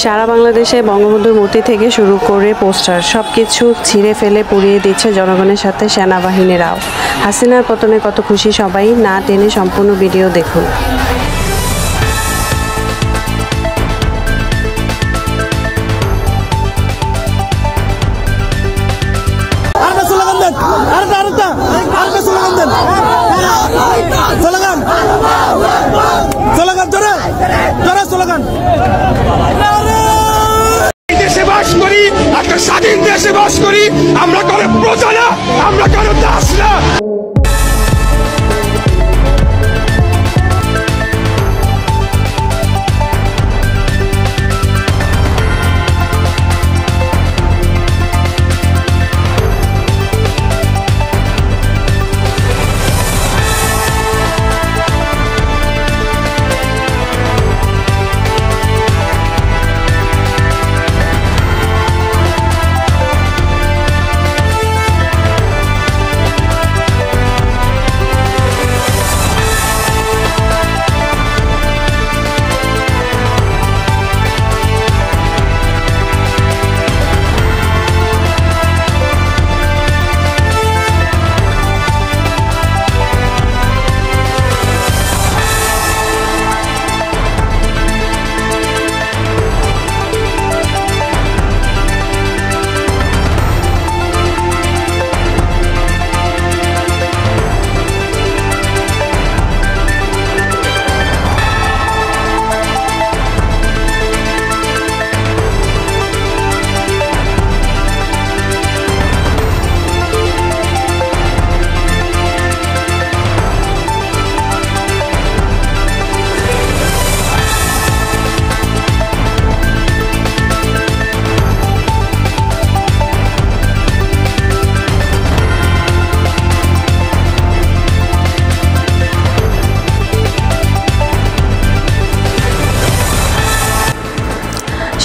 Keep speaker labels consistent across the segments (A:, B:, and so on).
A: সারা বাংলাদেশে বঙ্গবন্ধুর মূর্তি থেকে শুরু করে পোস্টার সবকিছু ছিঁড়ে ফেলে পুড়িয়ে দিচ্ছে জনগণের সাথে সেনাবাহিনীরাও। হাসিনার পতনে কত খুশি সবাই, না টেনে সম্পূর্ণ ভিডিও দেখুন।
B: একটা স্বাধীন দেশে বাস করি, আমরা কোনো প্রজা না, আমরা কোনো দাস না।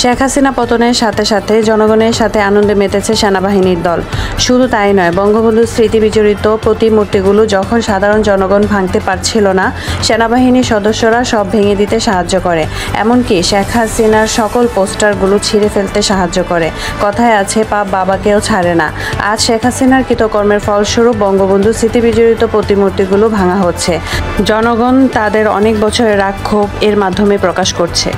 A: শেখ হাসিনা পতনের সাথে সাথে জনগণের সাথে আনন্দে মেতেছে সেনাবাহিনীর দল। শুধু তাই নয়, বঙ্গবন্ধুর স্মৃতি বিজড়িত প্রতিমূর্তিগুলো যখন সাধারণ জনগণ ভাঙতে পারছিল না, সেনাবাহিনীর সদস্যরা সব ভেঙে দিতে সাহায্য করে। এমনকি শেখ হাসিনার সকল পোস্টারগুলো ছিঁড়ে ফেলতে সাহায্য করে। কথায় আছে, পাপ বাবাকেও ছাড়ে না। আজ শেখ হাসিনার কৃতকর্মের ফলস্বরূপ বঙ্গবন্ধুর স্মৃতি বিজড়িত প্রতিমূর্তিগুলো ভাঙা হচ্ছে। জনগণ তাদের অনেক বছরের রাগ ক্ষোভ এর মাধ্যমে প্রকাশ করছে।